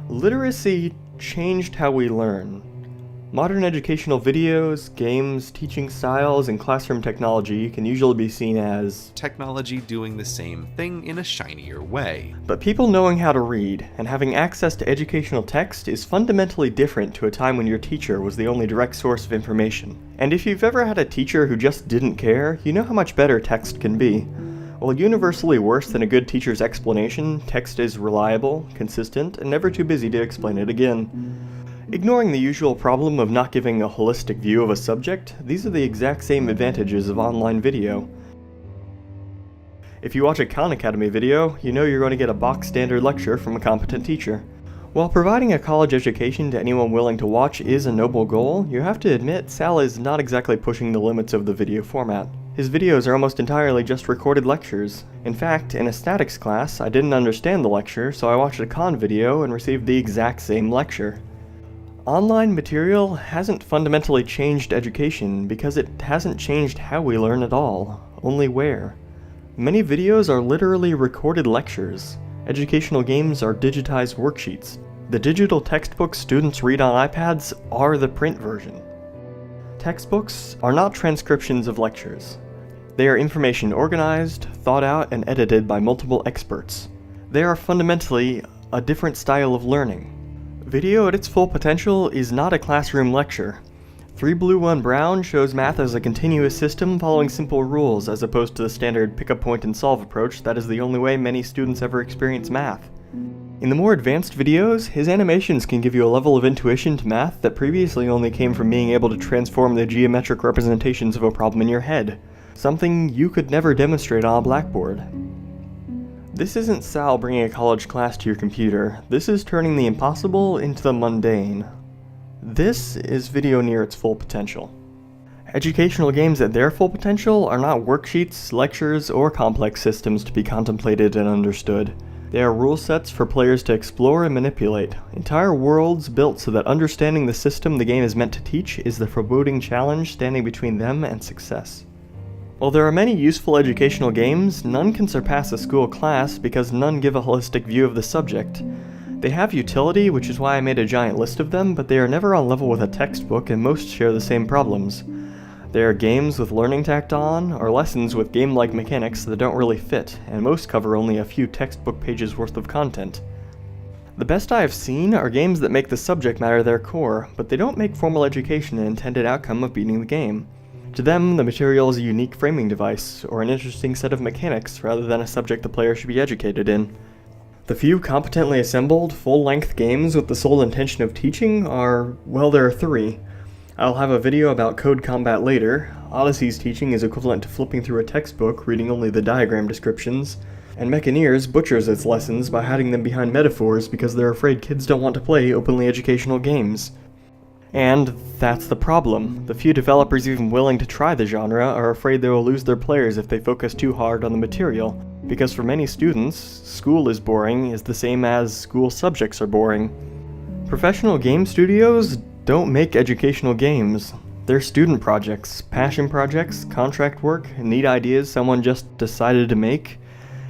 Literacy changed how we learn. Modern educational videos, games, teaching styles, and classroom technology can usually be seen as technology doing the same thing in a shinier way. But people knowing how to read and having access to educational text is fundamentally different to a time when your teacher was the only direct source of information. And if you've ever had a teacher who just didn't care, you know how much better text can be. While universally worse than a good teacher's explanation, text is reliable, consistent, and never too busy to explain it again. Ignoring the usual problem of not giving a holistic view of a subject, these are the exact same advantages of online video. If you watch a Khan Academy video, you know you're going to get a box standard lecture from a competent teacher. While providing a college education to anyone willing to watch is a noble goal, you have to admit Sal is not exactly pushing the limits of the video format. His videos are almost entirely just recorded lectures. In fact, in a statics class, I didn't understand the lecture, so I watched a Khan video and received the exact same lecture. Online material hasn't fundamentally changed education because it hasn't changed how we learn at all, only where. Many videos are literally recorded lectures. Educational games are digitized worksheets. The digital textbooks students read on iPads are the print version. Textbooks are not transcriptions of lectures. They are information organized, thought out, and edited by multiple experts. They are fundamentally a different style of learning. Video at its full potential is not a classroom lecture. 3 blue 1 brown shows math as a continuous system following simple rules as opposed to the standard pick a point and solve approach that is the only way many students ever experience math. In the more advanced videos, his animations can give you a level of intuition to math that previously only came from being able to transform the geometric representations of a problem in your head, something you could never demonstrate on a blackboard. This isn't Sal bringing a college class to your computer, this is turning the impossible into the mundane. This is video near its full potential. Educational games at their full potential are not worksheets, lectures, or complex systems to be contemplated and understood. They are rule sets for players to explore and manipulate, entire worlds built so that understanding the system the game is meant to teach is the foreboding challenge standing between them and success. While there are many useful educational games, none can surpass a school class because none give a holistic view of the subject. They have utility, which is why I made a giant list of them, but they are never on level with a textbook and most share the same problems. They are games with learning tacked on, or lessons with game-like mechanics that don't really fit, and most cover only a few textbook pages worth of content. The best I have seen are games that make the subject matter their core, but they don't make formal education an intended outcome of beating the game. To them, the material is a unique framing device, or an interesting set of mechanics rather than a subject the player should be educated in. The few competently assembled, full-length games with the sole intention of teaching are, well, there are 3. I'll have a video about CodeCombat later. Odyssey's teaching is equivalent to flipping through a textbook, reading only the diagram descriptions, and Mechaneers butchers its lessons by hiding them behind metaphors because they're afraid kids don't want to play openly educational games. And that's the problem. The few developers even willing to try the genre are afraid they will lose their players if they focus too hard on the material, because for many students, school is boring is the same as school subjects are boring. Professional game studios don't make educational games. They're student projects, passion projects, contract work, neat ideas someone just decided to make,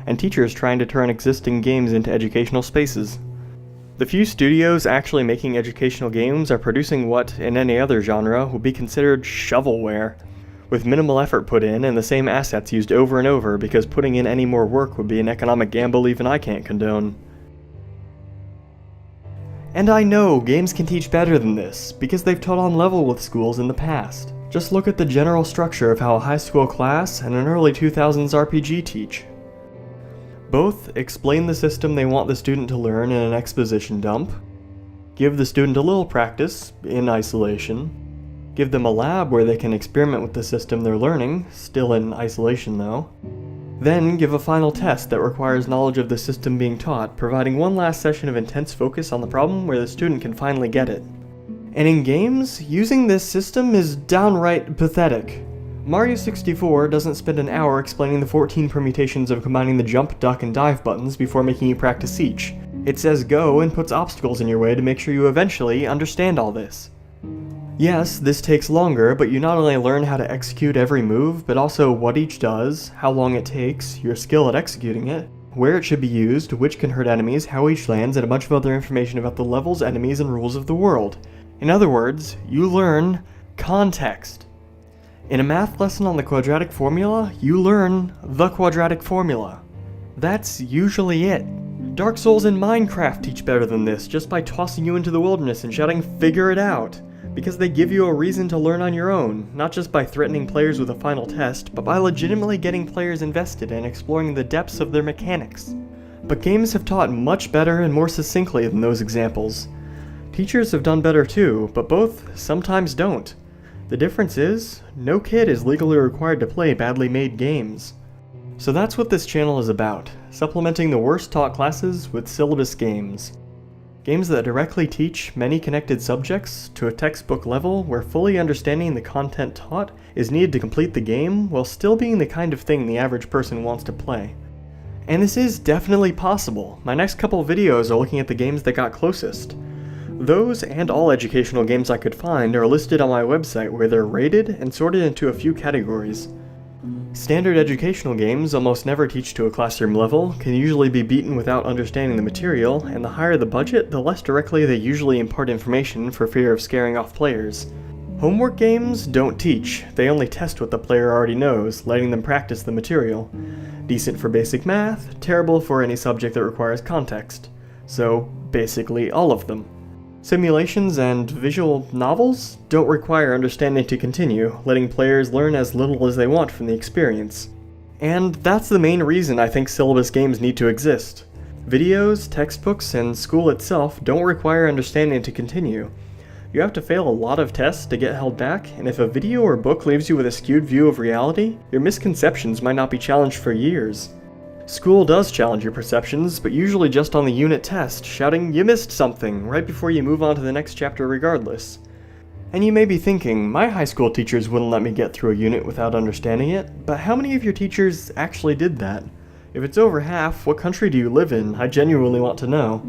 and teachers trying to turn existing games into educational spaces. The few studios actually making educational games are producing what, in any other genre, would be considered shovelware, with minimal effort put in and the same assets used over and over because putting in any more work would be an economic gamble even I can't condone. And I know games can teach better than this, because they've taught on level with schools in the past. Just look at the general structure of how a high school class and an early 2000s RPG teach. Both explain the system they want the student to learn in an exposition dump, give the student a little practice, in isolation, give them a lab where they can experiment with the system they're learning, still in isolation though, then give a final test that requires knowledge of the system being taught, providing one last session of intense focus on the problem where the student can finally get it. And in games, using this system is downright pathetic. Mario 64 doesn't spend an hour explaining the 14 permutations of combining the jump, duck, and dive buttons before making you practice each. It says go and puts obstacles in your way to make sure you eventually understand all this. Yes, this takes longer, but you not only learn how to execute every move, but also what each does, how long it takes, your skill at executing it, where it should be used, which can hurt enemies, how each lands, and a bunch of other information about the levels, enemies, and rules of the world. In other words, you learn context. In a math lesson on the quadratic formula, you learn the quadratic formula. That's usually it. Dark Souls and Minecraft teach better than this just by tossing you into the wilderness and shouting, "Figure it out!" Because they give you a reason to learn on your own, not just by threatening players with a final test, but by legitimately getting players invested and exploring the depths of their mechanics. But games have taught much better and more succinctly than those examples. Teachers have done better too, but both sometimes don't. The difference is, no kid is legally required to play badly made games. So that's what this channel is about, supplementing the worst taught classes with syllabus games. Games that directly teach many connected subjects to a textbook level where fully understanding the content taught is needed to complete the game while still being the kind of thing the average person wants to play. And this is definitely possible. My next couple videos are looking at the games that got closest. Those and all educational games I could find are listed on my website where they're rated and sorted into a few categories. Standard educational games almost never teach to a classroom level, can usually be beaten without understanding the material, and the higher the budget, the less directly they usually impart information for fear of scaring off players. Homework games don't teach, they only test what the player already knows, letting them practice the material. Decent for basic math, terrible for any subject that requires context. So, basically all of them. Simulations and visual novels don't require understanding to continue, letting players learn as little as they want from the experience. And that's the main reason I think syllabus games need to exist. Videos, textbooks, and school itself don't require understanding to continue. You have to fail a lot of tests to get held back, and if a video or book leaves you with a skewed view of reality, your misconceptions might not be challenged for years. School does challenge your perceptions, but usually just on the unit test, shouting, "You missed something," right before you move on to the next chapter regardless. And you may be thinking, my high school teachers wouldn't let me get through a unit without understanding it, but how many of your teachers actually did that? If it's over half, what country do you live in? I genuinely want to know.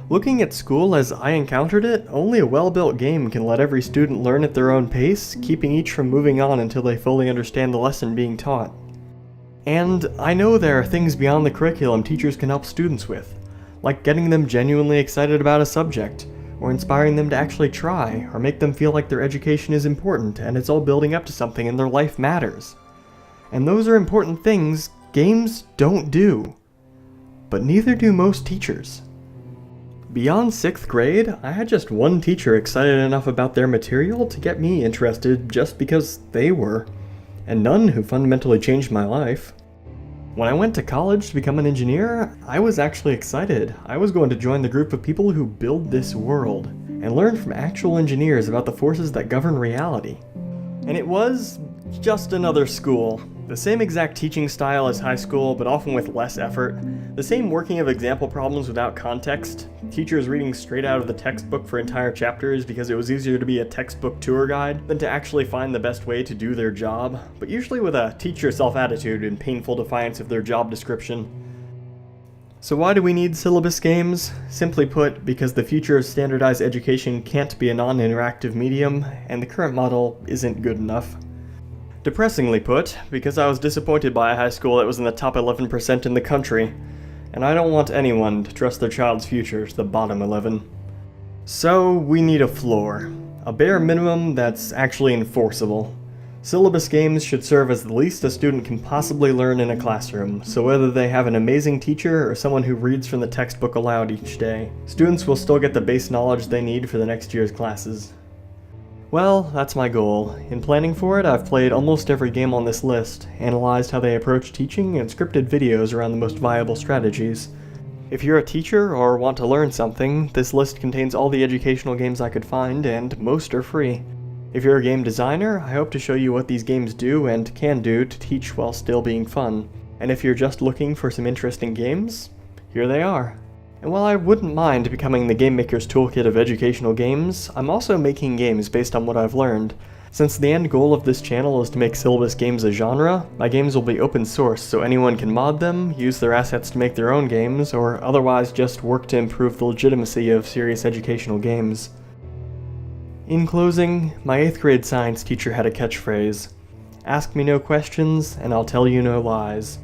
Looking at school as I encountered it, only a well-built game can let every student learn at their own pace, keeping each from moving on until they fully understand the lesson being taught. And I know there are things beyond the curriculum teachers can help students with, like getting them genuinely excited about a subject, or inspiring them to actually try, or make them feel like their education is important and it's all building up to something and their life matters. And those are important things games don't do. But neither do most teachers. Beyond 6th grade, I had just one teacher excited enough about their material to get me interested just because they were. And none who fundamentally changed my life. When I went to college to become an engineer, I was actually excited. I was going to join the group of people who build this world, and learn from actual engineers about the forces that govern reality. And it was just another school. The same exact teaching style as high school, but often with less effort. The same working of example problems without context. Teachers reading straight out of the textbook for entire chapters because it was easier to be a textbook tour guide than to actually find the best way to do their job, but usually with a teach-yourself attitude and painful defiance of their job description. So why do we need syllabus games? Simply put, because the future of standardized education can't be a non-interactive medium, and the current model isn't good enough. Depressingly put, because I was disappointed by a high school that was in the top 11% in the country, and I don't want anyone to trust their child's future to the bottom 11. So we need a floor, a bare minimum that's actually enforceable. Syllabus games should serve as the least a student can possibly learn in a classroom, so whether they have an amazing teacher or someone who reads from the textbook aloud each day, students will still get the base knowledge they need for the next year's classes. Well, that's my goal. In planning for it, I've played almost every game on this list, analyzed how they approach teaching, and scripted videos around the most viable strategies. If you're a teacher or want to learn something, this list contains all the educational games I could find, and most are free. If you're a game designer, I hope to show you what these games do and can do to teach while still being fun. And if you're just looking for some interesting games, here they are. And while I wouldn't mind becoming the Game Maker's Toolkit of educational games, I'm also making games based on what I've learned. Since the end goal of this channel is to make syllabus games a genre, my games will be open source so anyone can mod them, use their assets to make their own games, or otherwise just work to improve the legitimacy of serious educational games. In closing, my 8th grade science teacher had a catchphrase: "Ask me no questions, and I'll tell you no lies."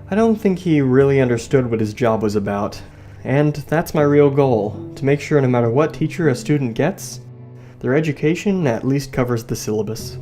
I don't think he really understood what his job was about. And that's my real goal, to make sure no matter what teacher a student gets, their education at least covers the syllabus.